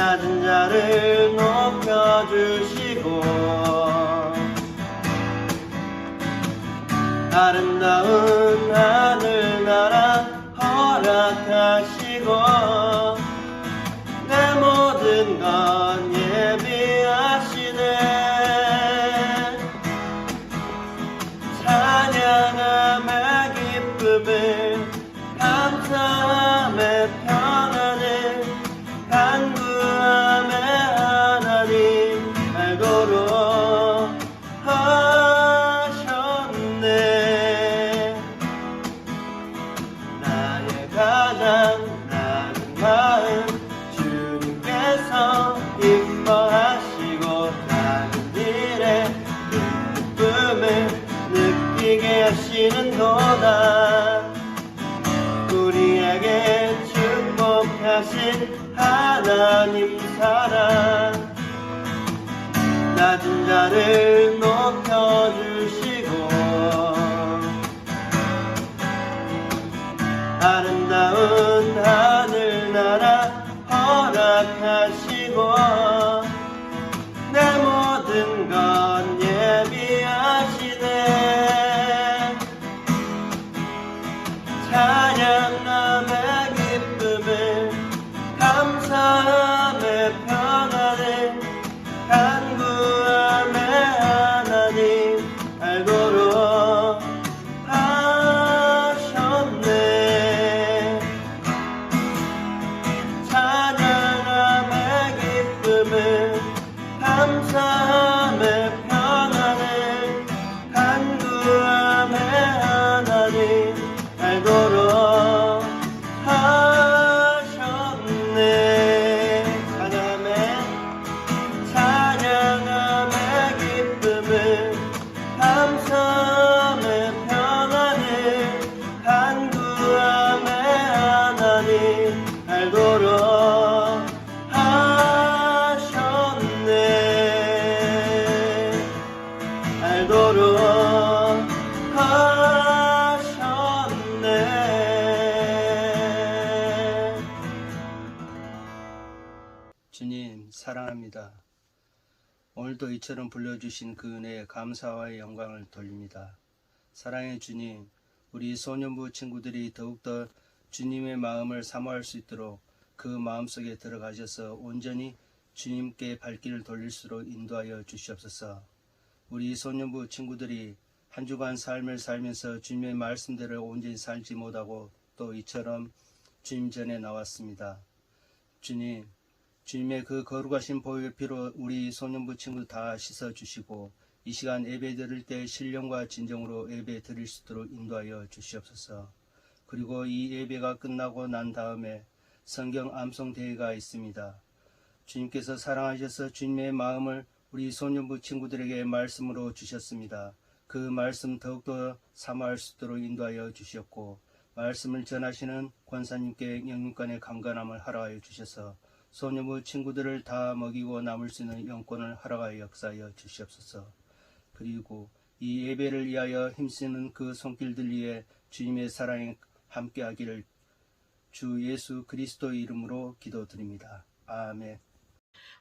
낮은 자를 높여주시고 아름다운 하늘나라 허락하시고 내 모든 것 예비하시네 찬양함의 기쁨을 감사함의 평안을 간구함의 하나님 알고로 하셨네 나의 가장 낮은 마음 주님께서 기뻐하시고 작은 일에 기쁨을 느끼게 하시는도다 우리에게 축복하신 하나님 사랑 낮은 자를 높여주시고 아름다운 하늘나라 허락하시고 내 모든 것 예비하시네 찬양함의 기쁨을 감사함의 평안을 간구함의 하나님 알고로 하셨네 찬양함의 기쁨을 감사함의 평안을 간구함의 하나님 알고로 하셨네 찬양함의 기쁨을 감사함의 평안을 간구함의 하나님 알고로 하셨네 알고로 하셨네 주님 사랑합니다. 오늘도 이처럼 불러주신 그 은혜에 감사와 영광을 돌립니다. 사랑의 주님, 우리 소년부 친구들이 더욱더 주님의 마음을 사모할 수 있도록 그 마음속에 들어가셔서 온전히 주님께 발길을 돌릴 수록 인도하여 주시옵소서. 우리 소년부 친구들이 한 주간 삶을 살면서 주님의 말씀대로 온전히 살지 못하고 또 이처럼 주님 전에 나왔습니다. 주님, 주님의 그 거룩하신 보혈 피로 우리 소년부 친구 다 씻어주시고 이 시간 예배 드릴 때 신령과 진정으로 예배 드릴 수 있도록 인도하여 주시옵소서. 그리고 이 예배가 끝나고 난 다음에 성경 암송 대회가 있습니다. 주님께서 사랑하셔서 주님의 마음을 우리 소년부 친구들에게 말씀으로 주셨습니다. 그 말씀 더욱더 사모할 수 있도록 인도하여 주셨고 말씀을 전하시는 권사님께 영육간의 강건함을 허락하여 주셔서 소년부 친구들을 다 먹이고 남을 수 있는 영권을 허락하여 역사하여 주시옵소서. 그리고 이 예배를 위하여 힘쓰는 그 손길들 위에 주님의 사랑이 함께하기를 주 예수 그리스도의 이름으로 기도드립니다. 아멘.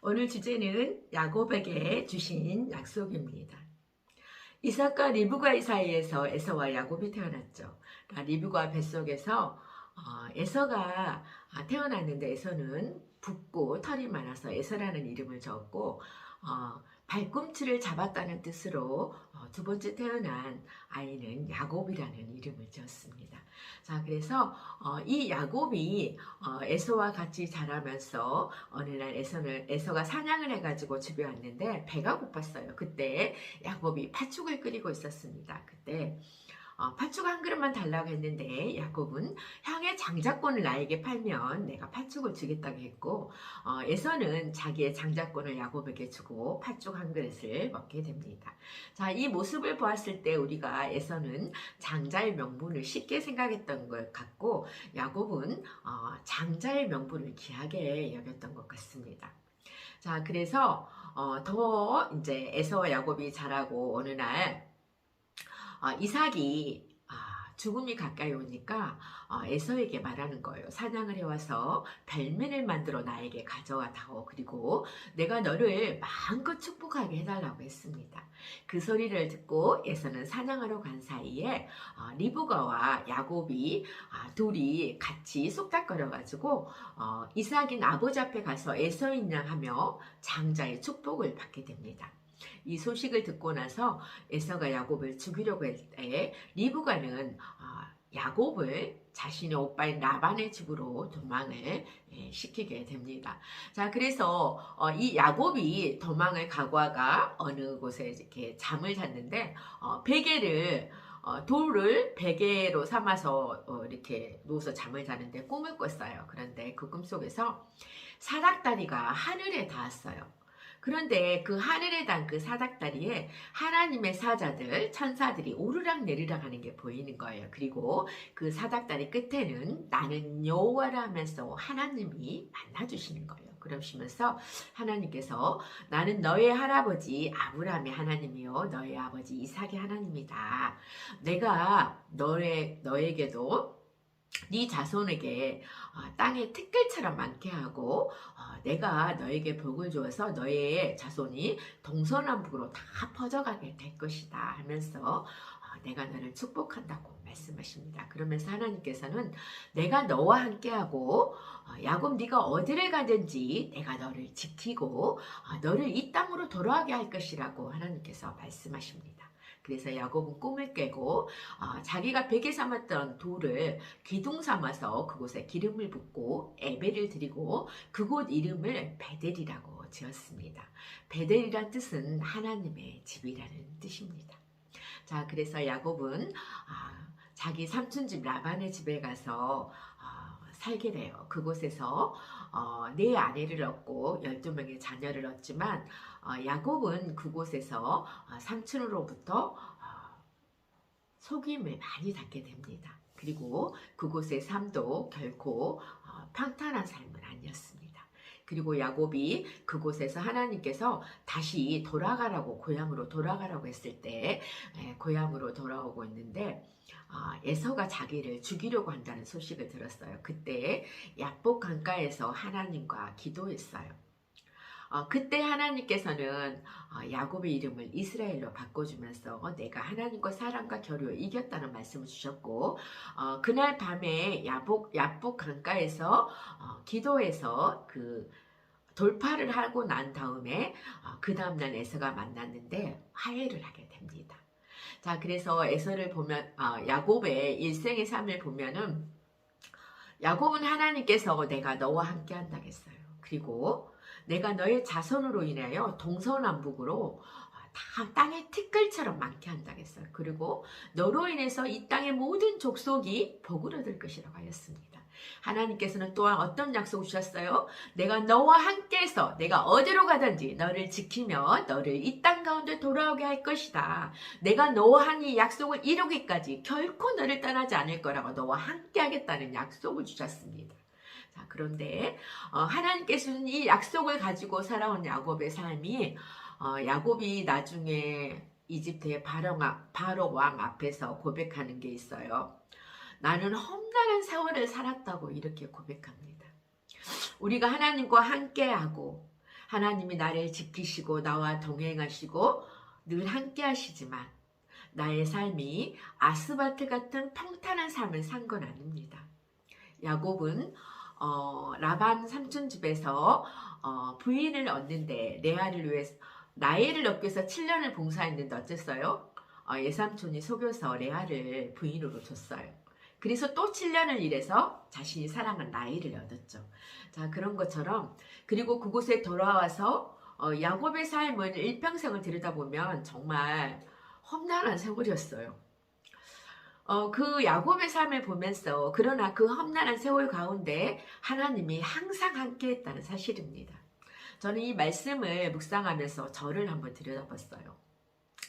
오늘 주제는 야곱에게 주신 약속입니다. 이삭과 리브가의 사이에서 에서와 야곱이 태어났죠. 리브가 뱃속에서 에서가 태어났는데 에서는 붓고 털이 많아서 에서라는 이름을 지었고 발꿈치를 잡았다는 뜻으로 두 번째 태어난 아이는 야곱이라는 이름을 지었습니다. 자, 그래서 이 야곱이 에서와 같이 자라면서 어느 날 에서가 사냥을 해가지고 집에 왔는데 배가 고팠어요. 그때 야곱이 팥죽을 끓이고 있었습니다. 그때 팥죽 한 그릇만 달라고 했는데 야곱은 향의 장자권을 나에게 팔면 내가 팥죽을 주겠다고 했고 에서는 자기의 장자권을 야곱에게 주고 팥죽 한 그릇을 먹게 됩니다. 자, 이 모습을 보았을 때 우리가 에서는 장자의 명분을 쉽게 생각했던 것 같고 야곱은 장자의 명분을 귀하게 여겼던 것 같습니다. 자, 그래서 더 이제 에서와 야곱이 자라고 어느 날 이삭이 죽음이 가까이 오니까 에서에게 말하는 거예요. 사냥을 해와서 별면을 만들어 나에게 가져와 다오. 그리고 내가 너를 마음껏 축복하게 해달라고 했습니다. 그 소리를 듣고 에서는 사냥하러 간 사이에 리브가와 야곱이 둘이 같이 쏙닥거려가지고 이삭인 아버지 앞에 가서 에서인양하며 장자의 축복을 받게 됩니다. 이 소식을 듣고 나서 에서가 야곱을 죽이려고 할 때 리브가는 야곱을 자신의 오빠인 라반의 집으로 도망을 시키게 됩니다. 자, 그래서 이 야곱이 도망을 가고가 어느 곳에 이렇게 잠을 잤는데 베개를 돌을 베개로 삼아서 이렇게 누워서 잠을 자는데 꿈을 꿨어요. 그런데 그 꿈속에서 사닥다리가 하늘에 닿았어요. 그런데 그 하늘에 단 그 사닥다리에 하나님의 사자들, 천사들이 오르락 내리락 하는 게 보이는 거예요. 그리고 그 사닥다리 끝에는 나는 여호와라 하면서 하나님이 만나주시는 거예요. 그러시면서 하나님께서 나는 너의 할아버지 아브라함의 하나님이요 너의 아버지 이삭의 하나님이다. 내가 너에게도 네 자손에게 땅의 티끌처럼 많게 하고 내가 너에게 복을 주어서 너의 자손이 동서남북으로 다 퍼져가게 될 것이다 하면서 내가 너를 축복한다고 말씀하십니다. 그러면서 하나님께서는 내가 너와 함께하고 야곱 네가 어디를 가든지 내가 너를 지키고 너를 이 땅으로 돌아가게 할 것이라고 하나님께서 말씀하십니다. 그래서 야곱은 꿈을 깨고 자기가 베개 삼았던 돌을 기둥 삼아서 그곳에 기름을 붓고 예배를 드리고 그곳 이름을 베델이라고 지었습니다. 베델이란 뜻은 하나님의 집이라는 뜻입니다. 자, 그래서 야곱은 자기 삼촌집 라반의 집에 가서 살게 돼요. 그곳에서 4아내를 얻고 12명의 자녀를 얻지만 야곱은 그곳에서 삼촌으로부터 속임을 많이 받게 됩니다. 그리고 그곳의 삶도 결코 평탄한 삶은 아니었습니다. 그리고 야곱이 그곳에서 하나님께서 다시 돌아가라고 고향으로 돌아가라고 했을 때 고향으로 돌아오고 있는데 에서가 자기를 죽이려고 한다는 소식을 들었어요. 그때 야복 강가에서 하나님과 기도했어요. 그때 하나님께서는 야곱의 이름을 이스라엘로 바꿔주면서 내가 하나님과 사람과 겨루어 이겼다는 말씀을 주셨고 그날 밤에 야복 강가에서 기도해서 그 돌파를 하고 난 다음에 그 다음날 에서가 만났는데 화해를 하게 됩니다. 자, 그래서 에서를 보면 야곱의 일생의 삶을 보면은 야곱은 하나님께서 내가 너와 함께 한다겠어요. 그리고 내가 너의 자손으로 인하여 동서남북으로 다 땅의 티끌처럼 많게 한다겠어요. 그리고 너로 인해서 이 땅의 모든 족속이 복을 얻을 것이라고 하였습니다. 하나님께서는 또한 어떤 약속을 주셨어요? 내가 너와 함께해서 내가 어디로 가든지 너를 지키며 너를 이 땅 가운데 돌아오게 할 것이다. 내가 너와 한 이 약속을 이루기까지 결코 너를 떠나지 않을 거라고 너와 함께 하겠다는 약속을 주셨습니다. 자, 그런데 하나님께서는 이 약속을 가지고 살아온 야곱의 삶이 야곱이 나중에 이집트의 바로 왕 앞에서 고백하는 게 있어요. 나는 험난한 세월을 살았다고 이렇게 고백합니다. 우리가 하나님과 함께하고 하나님이 나를 지키시고 나와 동행하시고 늘 함께하시지만 나의 삶이 아스팔트 같은 평탄한 삶을 산 건 아닙니다. 야곱은 라반 삼촌 집에서 부인을 얻는데 라헬을 얻기 위해서 7년을 봉사했는데 어땠어요? 예삼촌이 속여서 레아를 부인으로 줬어요. 그래서 또 7년을 일해서 자신이 사랑한 라헬을 얻었죠. 자, 그런 것처럼 그리고 그곳에 돌아와서 야곱의 삶은 일평생을 들여다보면 정말 험난한 세월이었어요. 그 야곱의 삶을 보면서 그러나 그 험난한 세월 가운데 하나님이 항상 함께했다는 사실입니다. 저는 이 말씀을 묵상하면서 저를 한번 들여다봤어요.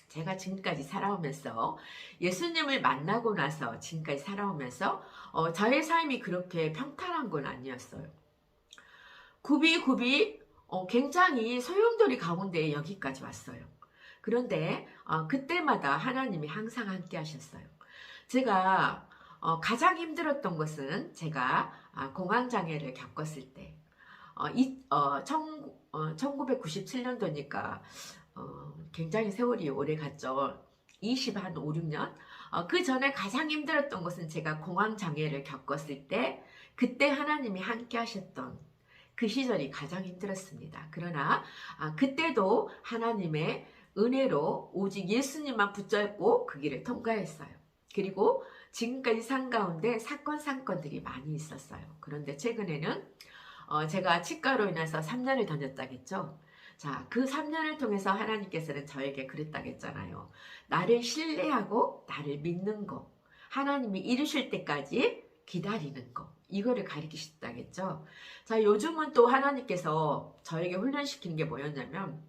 제가 지금까지 살아오면서 예수님을 만나고 나서 지금까지 살아오면서 저의 삶이 그렇게 평탄한 건 아니었어요. 굽이 굉장히 소용돌이 가운데 여기까지 왔어요. 그런데 그때마다 하나님이 항상 함께 하셨어요. 제가 가장 힘들었던 것은 제가 공황장애를 겪었을 때 1997년도니까 굉장히 세월이 오래 갔죠. 20한 5, 6년. 그 전에 가장 힘들었던 것은 제가 공황장애를 겪었을 때 그때 하나님이 함께 하셨던 그 시절이 가장 힘들었습니다. 그러나 그때도 하나님의 은혜로 오직 예수님만 붙잡고 그 길을 통과했어요. 그리고 지금까지 산 가운데 사건들이 많이 있었어요. 그런데 최근에는 제가 치과로 인해서 3년을 다녔다겠죠. 자, 그 3년을 통해서 하나님께서는 저에게 그랬다겠잖아요. 나를 신뢰하고 나를 믿는 거, 하나님이 이루실 때까지 기다리는 거, 이거를 가르치셨다겠죠. 자, 요즘은 또 하나님께서 저에게 훈련시키는 게 뭐였냐면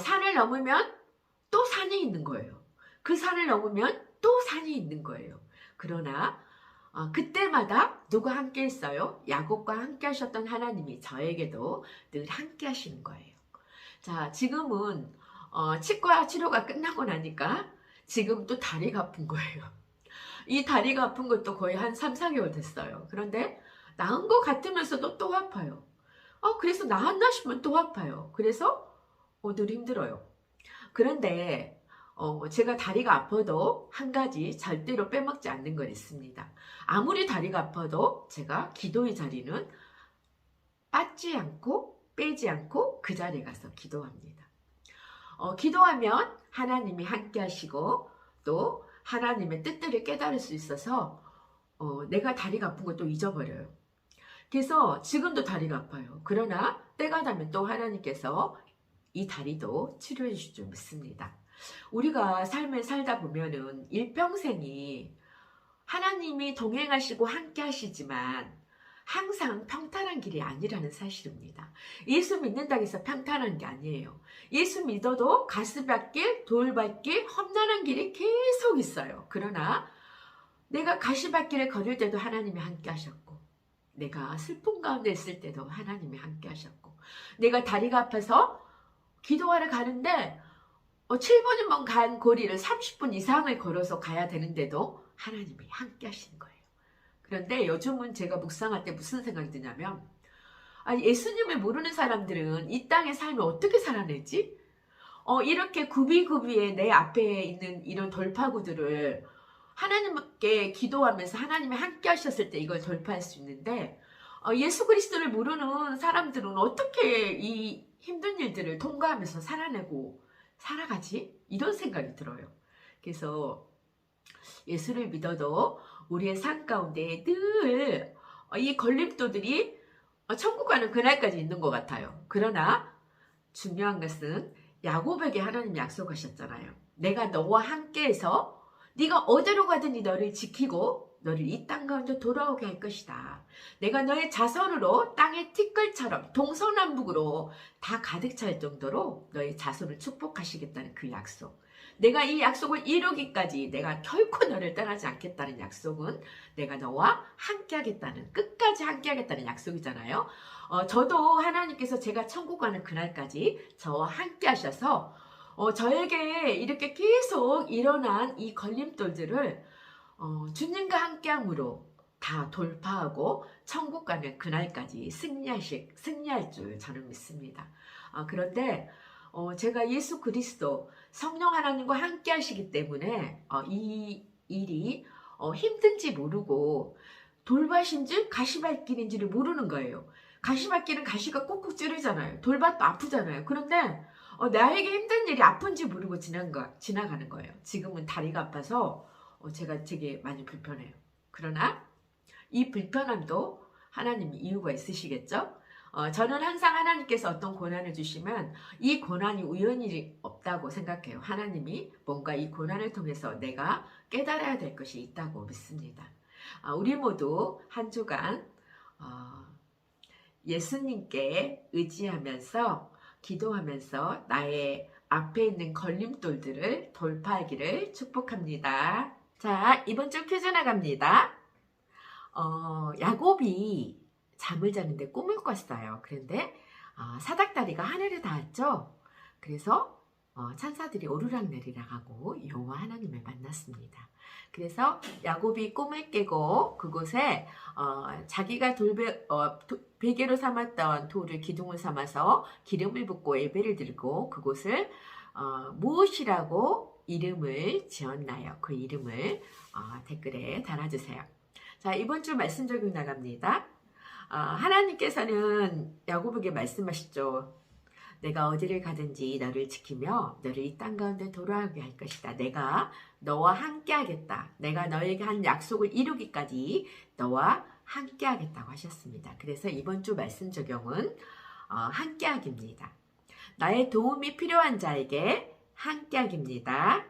산을 넘으면 또 산이 있는 거예요. 그 산을 넘으면 또 산이 있는 거예요. 그러나 그때마다 누가 함께 했어요? 야곱과 함께 하셨던 하나님이 저에게도 늘 함께 하시는 거예요. 자, 지금은 치과 치료가 끝나고 나니까 지금 또 다리가 아픈 거예요. 이 다리가 아픈 것도 거의 한 3, 4개월 됐어요. 그런데 나은 것 같으면서도 또 아파요. 그래서 나았나 싶으면 또 아파요. 그래서 늘 힘들어요. 그런데 제가 다리가 아파도 한 가지 절대로 빼먹지 않는 건 있습니다. 아무리 다리가 아파도 제가 기도의 자리는 빠지 않고 빼지 않고 그 자리에 가서 기도합니다. 기도하면 하나님이 함께 하시고 또 하나님의 뜻들을 깨달을 수 있어서 내가 다리가 아픈 것도 잊어버려요. 그래서 지금도 다리가 아파요. 그러나 때가 되면 또 하나님께서 이 다리도 치료해 주실 줄 믿습니다. 우리가 삶을 살다 보면은 일평생이 하나님이 동행하시고 함께 하시지만 항상 평탄한 길이 아니라는 사실입니다. 예수 믿는다고 해서 평탄한 게 아니에요. 예수 믿어도 가시밭길, 돌밭길, 험난한 길이 계속 있어요. 그러나 내가 가시밭길을 걸을 때도 하나님이 함께 하셨고 내가 슬픔 가운데 있을 때도 하나님이 함께 하셨고 내가 다리가 아파서 기도하러 가는데 7분이면 간 거리를 30분 이상을 걸어서 가야 되는데도 하나님이 함께 하시는 거예요. 그런데 요즘은 제가 묵상할 때 무슨 생각이 드냐면 예수님을 모르는 사람들은 이 땅의 삶을 어떻게 살아내지? 이렇게 굽이굽이에 내 앞에 있는 이런 돌파구들을 하나님께 기도하면서 하나님이 함께 하셨을 때 이걸 돌파할 수 있는데 예수 그리스도를 모르는 사람들은 어떻게 이 힘든 일들을 통과하면서 살아내고 살아가지? 이런 생각이 들어요. 그래서 예수를 믿어도 우리의 삶 가운데 늘 이 걸림돌들이 천국 가는 그날까지 있는 것 같아요. 그러나 중요한 것은 야곱에게 하나님이 약속하셨잖아요. 내가 너와 함께해서 네가 어디로 가든지 너를 지키고 너를 이 땅 가운데 돌아오게 할 것이다. 내가 너의 자손으로 땅의 티끌처럼 동서남북으로 다 가득 찰 정도로 너의 자손을 축복하시겠다는 그 약속. 내가 이 약속을 이루기까지 내가 결코 너를 떠나지 않겠다는 약속은 내가 너와 함께 하겠다는, 끝까지 함께 하겠다는 약속이잖아요. 저도 하나님께서 제가 천국 가는 그날까지 저와 함께 하셔서 저에게 이렇게 계속 일어난 이 걸림돌들을 주님과 함께함으로 다 돌파하고 천국 가는 그날까지 승리할 줄 저는 믿습니다. 그런데 제가 예수 그리스도 성령 하나님과 함께 하시기 때문에 이 일이 힘든지 모르고 돌밭인지 가시밭길인지를 모르는 거예요. 가시밭길은 가시가 꾹꾹 찌르잖아요. 돌밭도 아프잖아요. 그런데 나에게 힘든 일이 아픈지 모르고 지나가는 거예요. 지금은 다리가 아파서 제가 되게 많이 불편해요. 그러나 이 불편함도 하나님이 이유가 있으시겠죠? 저는 항상 하나님께서 어떤 고난을 주시면 이 고난이 우연이 없다고 생각해요. 하나님이 뭔가 이 고난을 통해서 내가 깨달아야 될 것이 있다고 믿습니다. 우리 모두 한 주간 예수님께 의지하면서 기도하면서 나의 앞에 있는 걸림돌들을 돌파하기를 축복합니다. 자, 이번 주 퀴즈 나갑니다. 야곱이 잠을 자는데 꿈을 꿨어요. 그런데 사닥다리가 하늘에 닿았죠. 그래서 천사들이 오르락내리락 하고 여호와 하나님을 만났습니다. 그래서 야곱이 꿈을 깨고 그곳에 자기가 베개로 삼았던 돌을 기둥을 삼아서 기름을 붓고 예배를 드리고 그곳을 무엇이라고 이름을 지었나요? 그 이름을 댓글에 달아주세요. 자, 이번 주 말씀 적용 나갑니다. 하나님께서는 야곱에게 말씀하시죠. 내가 어디를 가든지 너를 지키며 너를 이 땅 가운데 돌아오게 할 것이다. 내가 너와 함께 하겠다. 내가 너에게 한 약속을 이루기까지 너와 함께 하겠다고 하셨습니다. 그래서 이번 주 말씀 적용은 함께 하기입니다. 나의 도움이 필요한 자에게 함께 하기입니다.